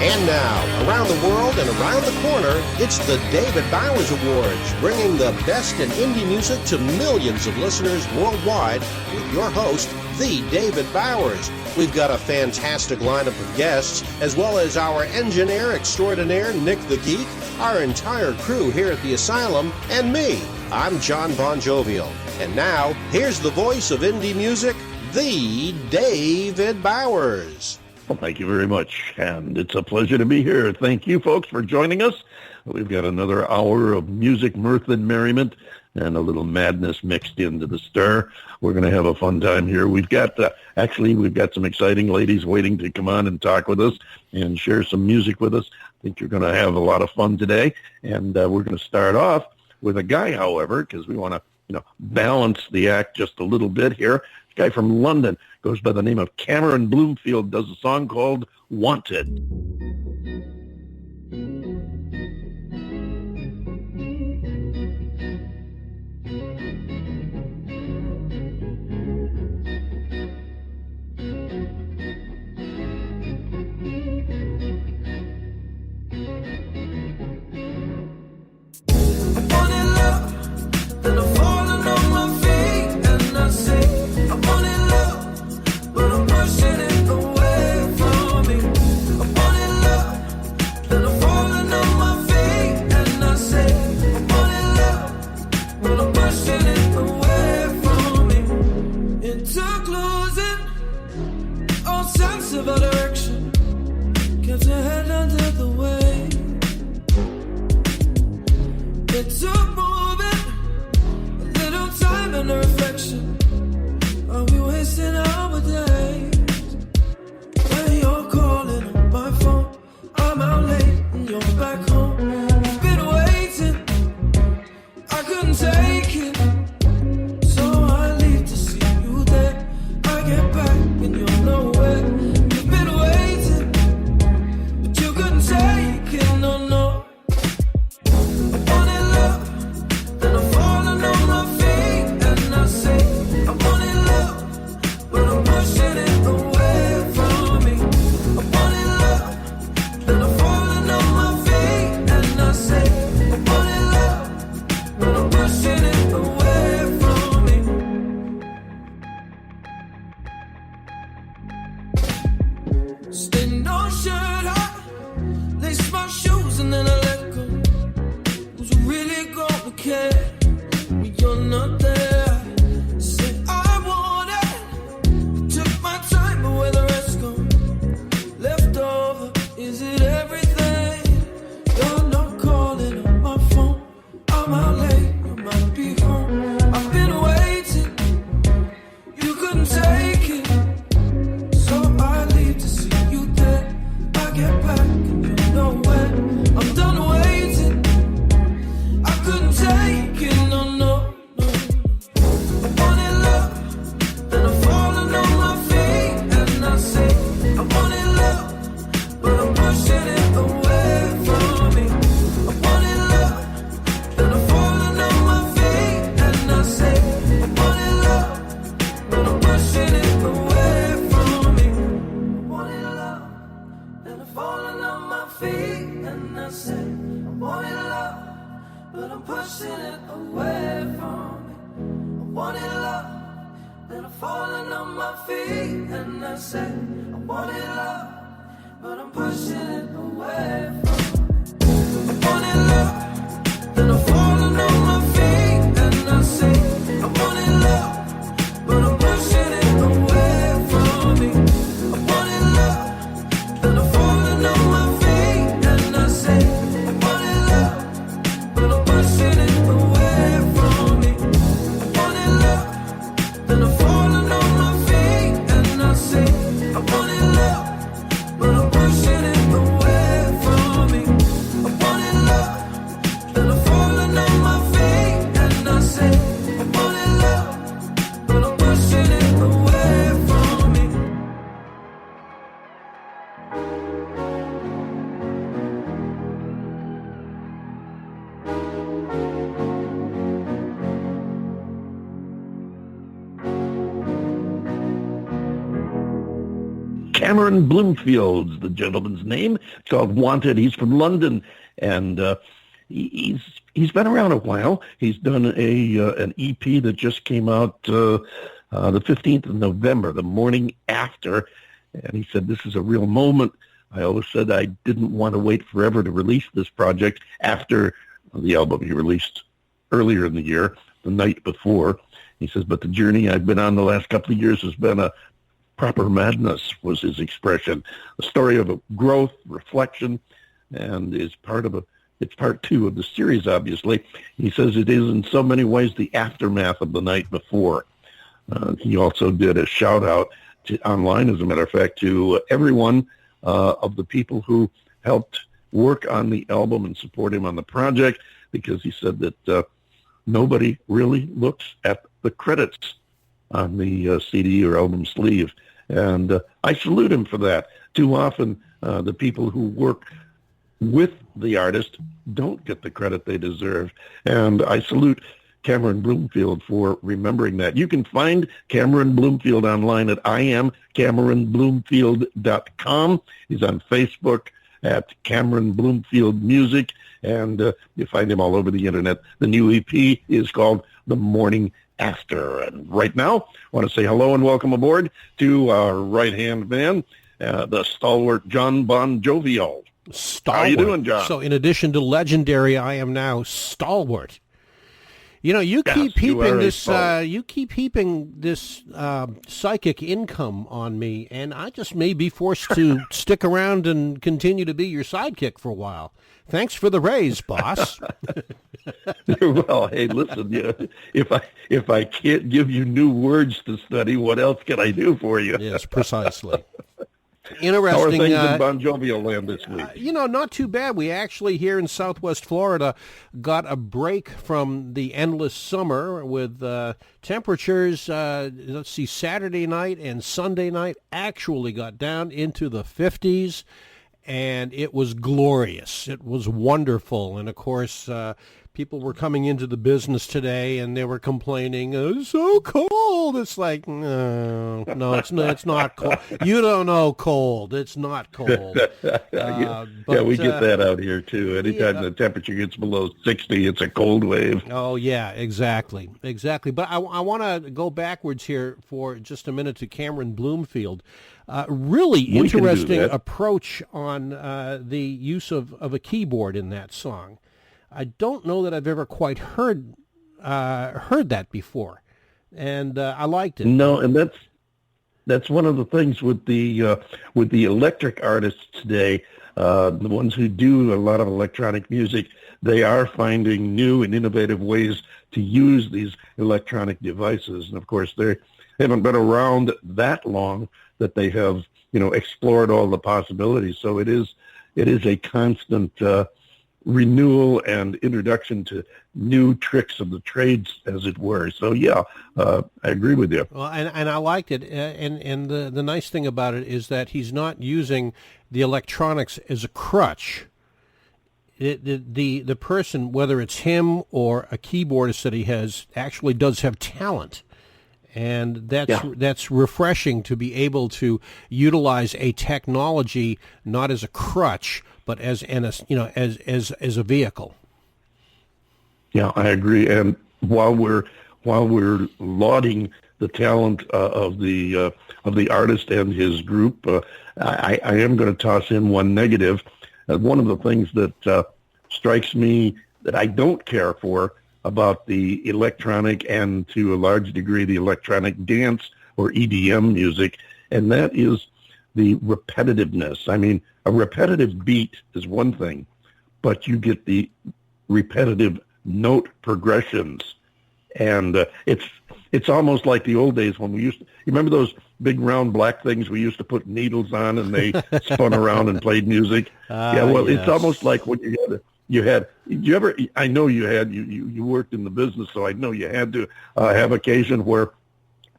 And now, around the world and around the corner, it's the David Bowers Awards, bringing the best in indie music to millions of listeners worldwide with your host, the David Bowers. We've got a fantastic lineup of guests, as well as our engineer extraordinaire, Nick the Geek, our entire crew here at the Asylum, and me. I'm John Bon Jovial. And now, here's the voice of indie music, the David Bowers. Well, thank you very much, and it's a pleasure to be here. Thank you, folks, for joining us. We've got another hour of music, mirth, and merriment, and a little madness mixed into the stir. We're going to have a fun time here. We've got some exciting ladies waiting to come on and talk with us and share some music with us. I think you're going to have a lot of fun today, and we're going to start off with a guy, however, because we want to balance the act just a little bit here. A guy from London goes by the name of Cameron Bloomfield, does a song called Wanted. But I'm pushing it away from Cameron Bloomfield, the gentleman's name. It's called Wanted. He's from London, and he's been around a while. He's done an EP that just came out the 15th of November, the morning after, and he said, this is a real moment. I always said I didn't want to wait forever to release this project after the album he released earlier in the year, the night before. He says, but the journey I've been on the last couple of years has been a proper madness, was his expression. A story of a growth, reflection, and it's part two of the series, obviously. He says it is in so many ways the aftermath of the night before. He also did a shout-out online, as a matter of fact, to everyone of the people who helped work on the album and support him on the project, because he said that nobody really looks at the credits on the CD or album sleeve. And I salute him for that. Too often, the people who work with the artist don't get the credit they deserve. And I salute Cameron Bloomfield for remembering that. You can find Cameron Bloomfield online at IamCameronBloomfield.com. He's on Facebook at Cameron Bloomfield Music, and you find him all over the internet. The new EP is called The Morning After. And right now, I want to say hello and welcome aboard to our right-hand man, the stalwart John Bon Jovial. Stalwart. How you doing, John? So in addition to legendary, I am now stalwart. You know, you keep heaping this psychic income on me, and I just may be forced to stick around and continue to be your sidekick for a while. Thanks for the raise, boss. Well, hey, listen, if I can't give you new words to study, what else can I do for you? Yes, precisely. Interesting. How are things in Bon Jovial land this week? Not too bad. We actually here in Southwest Florida got a break from the endless summer with temperatures, let's see, Saturday night and Sunday night actually got down into the 50s, and it was glorious. It was wonderful. And, of course, people were coming into the business today, and they were complaining, it's so cold. It's like, no, it's not cold. You don't know cold. It's not cold. We get that out here, too. Anytime the temperature gets below 60, it's a cold wave. Oh, yeah, exactly. But I want to go backwards here for just a minute to Cameron Bloomfield. Really interesting approach on the use of a keyboard in that song. I don't know that I've ever quite heard that before, and I liked it. No, and that's one of the things with the electric artists today. The ones who do a lot of electronic music, they are finding new and innovative ways to use these electronic devices, and of course they haven't been around that long that they have explored all the possibilities. So it is a constant renewal and introduction to new tricks of the trades, as it were. So, I agree with you. Well, and I liked it. And the nice thing about it is that he's not using the electronics as a crutch. The person, whether it's him or a keyboardist that he has, actually does have talent. And that's refreshing to be able to utilize a technology not as a crutch, but as a vehicle. Yeah, I agree. And while we're lauding the talent of the artist and his group, I am going to toss in one negative. One of the things that strikes me that I don't care for about the electronic and to a large degree the electronic dance or EDM music, and that is the repetitiveness. I mean, a repetitive beat is one thing, but you get the repetitive note progressions, and it's almost like the old days when we used to, you remember those big round black things we used to put needles on and they spun around and played music? Yes. It's almost like when I know you worked in the business, so I know you had to have occasion where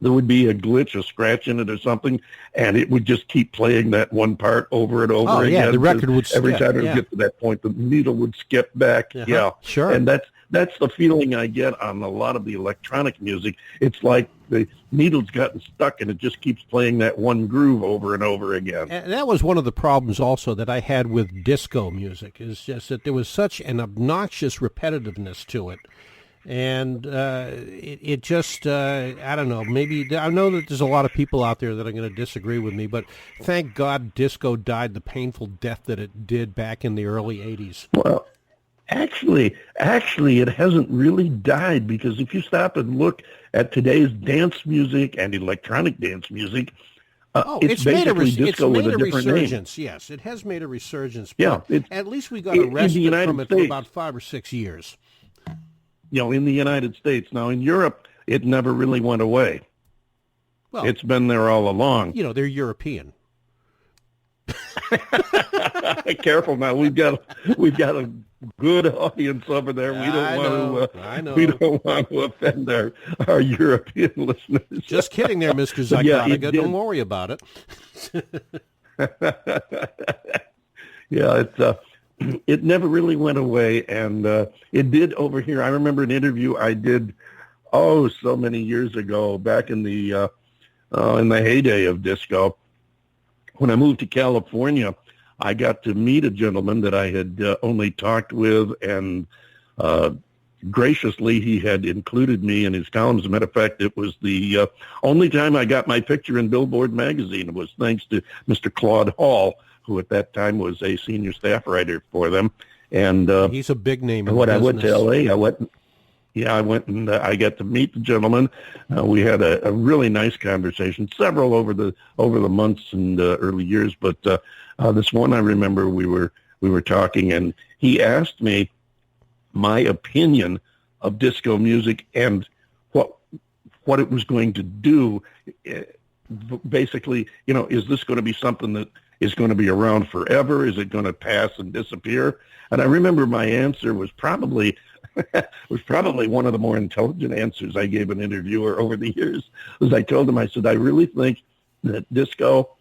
there would be a glitch, a scratch in it or something, and it would just keep playing that one part over and over again. The record would skip. Every time it would get to that point, the needle would skip back. Uh-huh. Yeah, sure. And that's the feeling I get on a lot of the electronic music. It's like the needle's gotten stuck and it just keeps playing that one groove over and over again. And that was one of the problems also that I had with disco music, is just that there was such an obnoxious repetitiveness to it. And it just, I don't know, maybe, I know that there's a lot of people out there that are going to disagree with me, but thank God disco died the painful death that it did back in the early 80s. Well, actually, it hasn't really died, because if you stop and look at today's dance music and electronic dance music, it's basically disco with a different name. Yes, it has made a resurgence. Yeah, at least we got a respite from it for about 5 or 6 years. In the United States. Now, in Europe, it never really went away. Well, it's been there all along. They're European. Careful now. We've got a good audience over there. We don't want to offend our European listeners. Just kidding there, Mr. Zygonica. Don't worry about it. It never really went away, and it did over here. I remember an interview I did, so many years ago, back in the heyday of disco. When I moved to California, I got to meet a gentleman that I had only talked with, and graciously he had included me in his column. As a matter of fact, it was the only time I got my picture in Billboard magazine. It was thanks to Mr. Claude Hall, who at that time was a senior staff writer for them. And he's a big name. I went to L.A. I went and I got to meet the gentleman. We had a really nice conversation, several over the months and early years. But this one, I remember we were talking, and he asked me my opinion of disco music and what it was going to do. Basically, is this going to be something that is going to be around forever? Is it going to pass and disappear? And I remember my answer was probably one of the more intelligent answers I gave an interviewer over the years. As I told him, I said, I really think that disco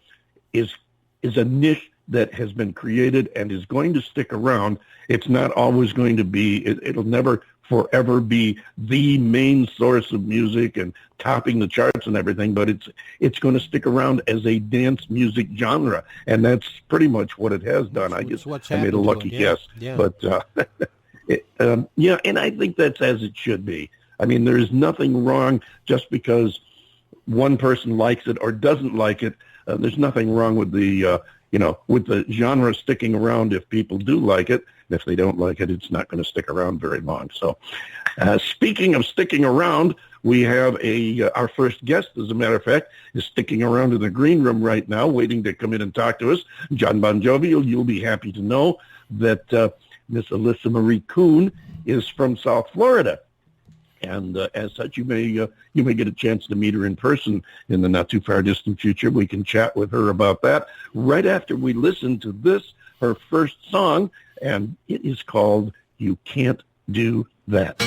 is a niche that has been created and is going to stick around. It's not always going to be, it'll never forever be the main source of music and topping the charts and everything, but it's going to stick around as a dance music genre, and that's pretty much what it has done. I guess I made a lucky guess, but and I think that's as it should be. I mean, there is nothing wrong just because one person likes it or doesn't like it. There's nothing wrong with the with the genre sticking around if people do like it. And if they don't like it, it's not going to stick around very long. So speaking of sticking around, we have our first guest, as a matter of fact, is sticking around in the green room right now, waiting to come in and talk to us. John Bon Jovi, you'll be happy to know that Miss Alyssa Marie Coon is from South Florida. And as such, you may get a chance to meet her in person in the not too far distant future. We can chat with her about that right after we listen to this, her first song, and it is called "You Can't Do That."